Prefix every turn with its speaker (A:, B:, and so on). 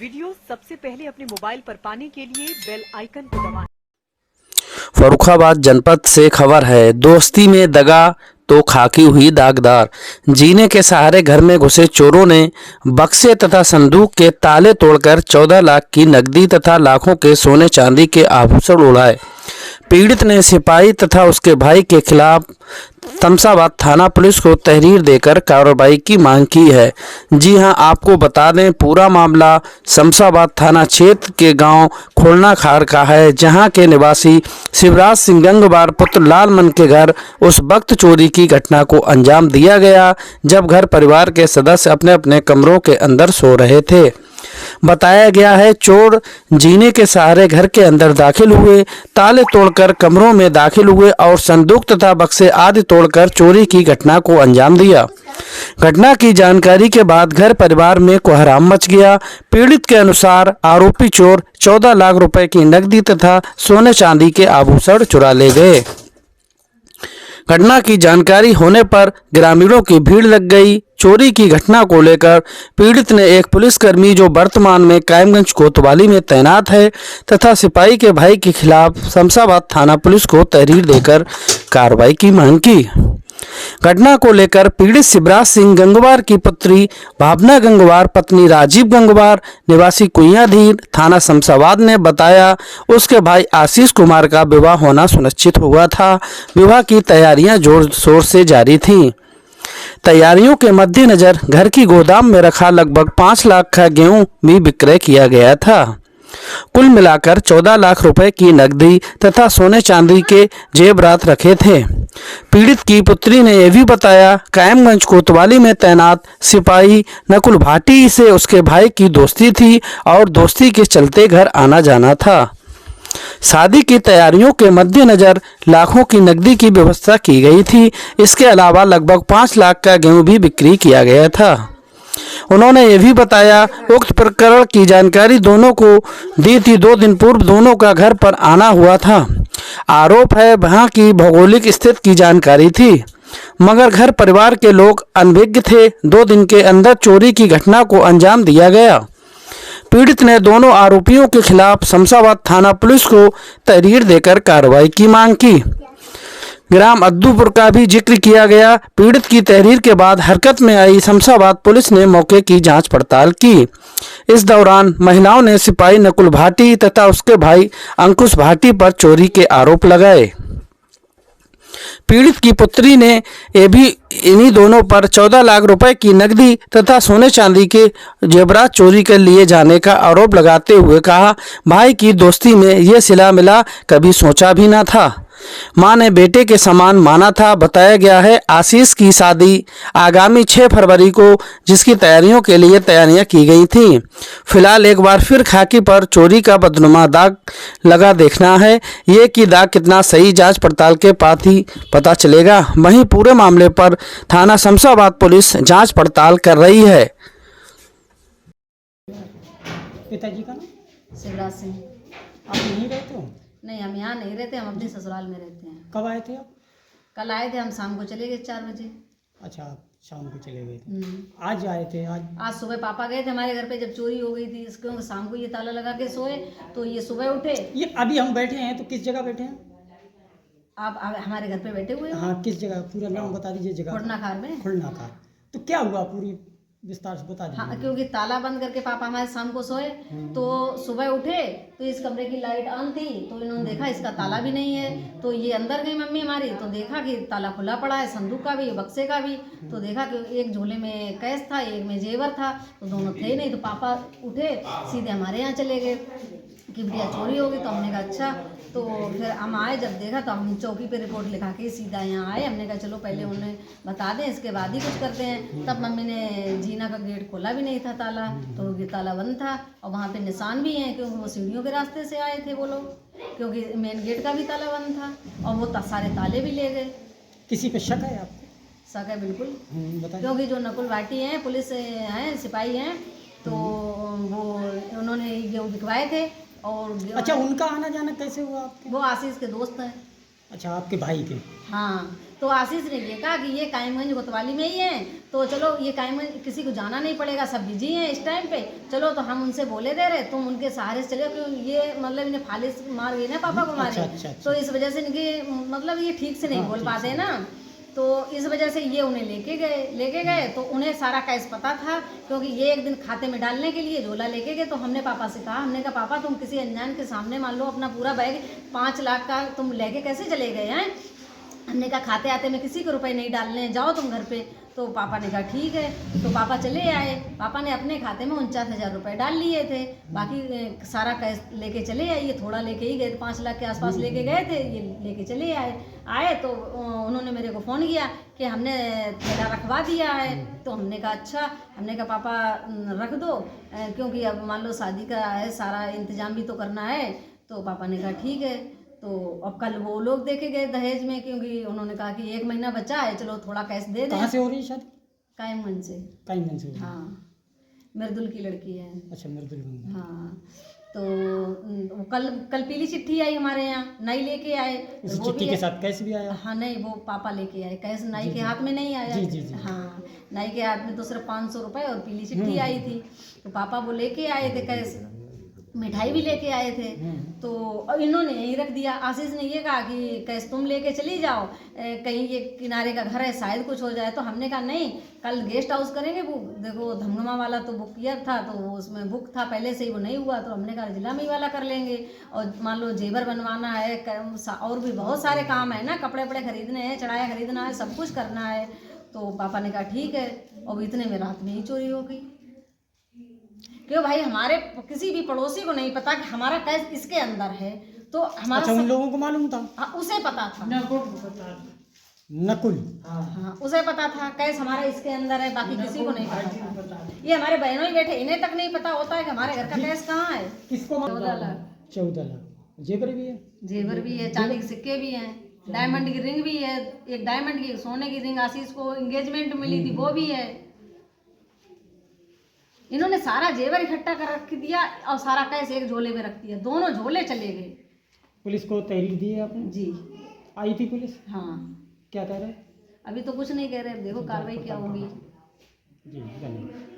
A: Video सबसे पहले अपने मोबाइल पर पाने के लिए बेल आइकन को दबाएं।
B: फर्रुखाबाद जनपद से खबर है। दोस्ती में दगा तो खाकी हुई दागदार। जीने के सहारे घर में घुसे चोरों ने बक्से तथा संदूक के ताले तोड़कर 14 लाख की नकदी तथा लाखों के सोने चांदी के आभूषण उड़ाए। पीड़ित ने सिपाही तथा उसके भाई के खिलाफ शमशाबाद थाना पुलिस को तहरीर देकर कार्रवाई की मांग की है। जी हां, आपको बता दें, पूरा मामला शमशाबाद थाना क्षेत्र के गांव खुलना खार का है, जहां के निवासी शिवराज सिंह गंगवार पुत्र लालमन के घर उस वक्त चोरी की घटना को अंजाम दिया गया जब घर परिवार के सदस्य अपने अपने कमरों के अंदर सो रहे थे। बताया गया है, चोर जीने के सहारे घर के अंदर दाखिल हुए, ताले तोड़कर कमरों में दाखिल हुए और संदूक तथा बक्से आदि तोड़कर चोरी की घटना को अंजाम दिया। घटना की जानकारी के बाद घर परिवार में कोहराम मच गया। पीड़ित के अनुसार आरोपी चोर 14 लाख रुपए की नकदी तथा सोने चांदी के आभूषण चुरा ले गए। घटना की जानकारी होने पर ग्रामीणों की भीड़ लग गई। चोरी की घटना को लेकर पीड़ित ने एक पुलिसकर्मी जो वर्तमान में कायमगंज कोतवाली में तैनात है तथा सिपाही के भाई के खिलाफ शमशाबाद थाना पुलिस को तहरीर देकर कार्रवाई की मांग की। घटना को लेकर पीड़ित शिवराज सिंह गंगवार की पुत्री भावना गंगवार पत्नी राजीव गंगवार निवासी कुइयाधीर थाना शमशाबाद ने बताया, उसके भाई आशीष कुमार का विवाह होना सुनिश्चित हुआ था। विवाह की तैयारियां जोर शोर से जारी थीं। तैयारियों के मद्देनजर घर की गोदाम में रखा लगभग 5 लाख का गेहूं भी विक्रय किया गया था। कुल मिलाकर 14 लाख रुपए की नकदी तथा सोने चांदी के जेवरात रखे थे। पीड़ित की पुत्री ने यह भी बताया, कायमगंज कोतवाली में तैनात सिपाही नकुल भाटी से उसके भाई की दोस्ती थी और दोस्ती के चलते घर आना जाना था। शादी की तैयारियों के मद्देनजर लाखों की नकदी की व्यवस्था की गई थी। इसके अलावा लगभग 5 लाख का गेहूं भी बिक्री किया गया था। उन्होंने ये भी बताया, उक्त प्रकरण की जानकारी दोनों को दी थी। 2 दिन पूर्व दोनों का घर पर आना हुआ था। आरोप है वहां की भौगोलिक स्थिति की जानकारी थी, मगर घर परिवार के लोग अनभिज्ञ थे। 2 दिन के अंदर चोरी की घटना को अंजाम दिया गया। पीड़ित ने दोनों आरोपियों के खिलाफ शमशाबाद थाना पुलिस को तहरीर देकर कार्रवाई की मांग की। ग्राम अद्दूपुर का भी जिक्र किया गया। पीड़ित की तहरीर के बाद हरकत में आई शमशाबाद पुलिस ने मौके की जांच पड़ताल की। इस दौरान महिलाओं ने सिपाही नकुल भाटी तथा उसके भाई अंकुश भाटी पर चोरी के आरोप लगाए। पीड़ित की पुत्री ने ये भी इन्हीं दोनों पर 14 लाख रुपए की नकदी तथा सोने चांदी के जेवरात चोरी कर लिए जाने का आरोप लगाते हुए कहा, भाई की दोस्ती में ये सिला मिला कभी सोचा भी ना था। मां ने बेटे के समान माना था। बताया गया है, आशीष की शादी आगामी 6 फरवरी को, जिसकी तैयारियों के लिए तैयारियां की गई थी। फिलहाल एक बार फिर खाकी पर चोरी का बदनुमा दाग लगा। देखना है ये कि दाग कितना सही, जांच पड़ताल के बाद ही पता चलेगा। वहीं पूरे मामले पर थाना शमशाबाद पुलिस जांच पड़ताल कर रही है।
C: पिताजी का नाम
D: शिवराज सिंह।
C: आप यहीं रहते हो?
D: नहीं, हम यहाँ नहीं रहते, हम अपने ससुराल में रहते हैं।
C: कब आए थे आप?
D: कल आए थे, हम शाम को चले गए 4 बजे।
C: अच्छा, आप शाम को चले गए थे। आज आए थे?
D: आज सुबह पापा गए थे हमारे घर पे जब चोरी हो गई थी, क्योंकि शाम को ये ताला लगा के सोए तो ये सुबह उठे।
C: ये अभी हम बैठे हैं तो किस जगह बैठे हैं?
D: आप हमारे घर पे बैठे हुए हो?
C: हाँ, किस जगह? पूरा नाम बता दीजिए जगह।
D: खुड़ना खार में।
C: खुलना खार। तो क्या हुआ, पूरी विस्तार से बता दीजिए।
D: हाँ, क्योंकि ताला बंद करके पापा हमारे शाम को सोए तो सुबह उठे तो इस कमरे की लाइट ऑन थी, तो इन्होंने देखा इसका ताला भी नहीं है। तो ये अंदर गई मम्मी हमारी, तो देखा कि ताला खुला पड़ा है, संदूक का भी बक्से का भी। तो देखा कि एक झोले में कैश था, एक में जेवर था, तो दोनों थे नहीं। तो पापा उठे सीधे हमारे यहाँ चले गए कि बिटिया चोरी होगी। तो हमने कहा अच्छा। तो फिर हम आए, जब देखा तो हम चौकी पे रिपोर्ट लिखा के सीधा यहाँ आए। हमने कहा चलो पहले उन्हें बता दें, इसके बाद ही कुछ करते हैं। तब मम्मी ने जीना का गेट खोला भी नहीं था ताला, तो ये ताला बंद था और वहाँ पे निशान भी हैं, क्योंकि वो सीढ़ियों के रास्ते से आए थे वो लोग, क्योंकि मेन गेट का भी ताला बंद था और वो सारे ताले भी ले गए।
C: किसी पे शक है आपको?
D: शक है बिल्कुल,
C: बताइए।
D: क्योंकि जो नकुल भाटी हैं, पुलिस हैं, सिपाही हैं, तो वो उन्होंने गेहूँ बिकवाए थे। और
C: अच्छा, उनका आना जाना कैसे हुआ आपके?
D: वो आशीष के दोस्त हैं।
C: अच्छा, आपके भाई के?
D: हाँ, तो आशीष ने ये कहा कि ये कायमगंज कोतवाली में ही है, तो चलो ये कायमगंज किसी को जाना नहीं पड़ेगा, सब बिजी हैं इस टाइम पे, चलो तो हम उनसे बोले दे रहे, तुम उनके सहारे से चले, क्योंकि ये मतलब इन्हें फालिस मार गई ना पापा को मारे।
C: अच्छा।
D: तो इस वजह से इनके मतलब ये ठीक से नहीं बोल पाते ना, तो इस वजह से ये उन्हें लेके गए तो उन्हें सारा केस पता था, क्योंकि ये एक दिन खाते में डालने के लिए झोला लेके गए। तो हमने पापा से कहा, हमने कहा पापा तुम किसी अनजान के सामने मान लो अपना पूरा बैग 5 लाख का तुम लेके कैसे चले गए हैं। हमने कहा खाते आते में किसी को रुपए नहीं डालने हैं, जाओ तुम घर पे। तो पापा ने कहा ठीक है, तो पापा चले आए। पापा ने अपने खाते में 49,000 रुपये डाल लिए थे, बाकी सारा कैश लेके चले आए। ये थोड़ा लेके ही गए, 5 लाख के आसपास लेके गए थे, ये लेके चले आए तो उन्होंने मेरे को फ़ोन किया कि हमने थैला रखवा दिया है। तो हमने कहा अच्छा, हमने कहा पापा रख दो, क्योंकि अब मान लो शादी का है, सारा इंतज़ाम भी तो करना है। तो पापा ने कहा ठीक है। तो अब कल वो लोग देखे गए दहेज में, क्योंकि उन्होंने कहा कि 1 महीना बचा है, चलो थोड़ा कैश दे दें।
C: कहाँ से हो रही है शादी?
D: कायमगंज से।
C: कायमगंज से?
D: हाँ, मृदुल की लड़की है।
C: अच्छा, मृदुल।
D: हाँ, तो कल पीली चिट्ठी आई हमारे यहाँ, नाई लेके आए।
C: इस चिट्ठी के साथ कैश भी आया?
D: हाँ नहीं, वो पापा लेके आए, कैश नाई के हाथ में नहीं आया।
C: जी।
D: हाँ, नाई के हाथ में तो सिर्फ 500 रुपये और पीली चिट्ठी आई थी। तो पापा वो लेके आए थे कैश, मिठाई भी लेके आए थे। तो अब इन्होंने यहीं रख दिया। आशीष ने ये कहा कि कैश तुम लेके चली जाओ, कहीं ये किनारे का घर है, शायद कुछ हो जाए। तो हमने कहा नहीं, कल गेस्ट हाउस करेंगे बुक। देखो धमनुमा वाला तो बुक किया था, तो उसमें बुक था पहले से ही, वो नहीं हुआ। तो हमने कहा जिला में वाला कर लेंगे। और मान लो जेवर बनवाना है, और भी बहुत सारे काम है ना, कपड़े वपड़े खरीदने हैं, चढ़ाया खरीदना है, सब कुछ करना है। तो पापा ने कहा ठीक है। और इतने में रात में ही चोरी हो गई। क्यों भाई, हमारे किसी भी पड़ोसी को नहीं पता कि हमारा कैश इसके अंदर है। तो हमारा
C: अच्छा, उन लोगों को मालूम था?
D: हाँ, उसे पता था।
C: नकुल?
D: हाँ, उसे पता था कैश हमारा इसके अंदर है, बाकी किसी को नहीं पता था। ये हमारे बहनों ही बैठे, इन्हें तक नहीं पता होता है कि हमारे घर का कैश कहाँ है।
C: किसको?
D: 14 लाख।
C: 14 लाख। जेवर भी है?
D: जेवर भी है, चांदी के सिक्के भी हैं, डायमंड की रिंग भी है, एक डायमंड की सोने की रिंग आशीष को एंगेजमेंट मिली थी, वो भी है। इन्होंने सारा जेवर इकट्ठा कर रख दिया और सारा कैश एक झोले में रख दिया, दोनों झोले चले गए।
C: पुलिस को तहरीर दी है आपने?
D: जी।
C: आई थी पुलिस?
D: हाँ।
C: क्या कह रहे?
D: अभी तो कुछ नहीं कह रहे, देखो कार्रवाई क्या होगी।
C: जी, धन्यवाद।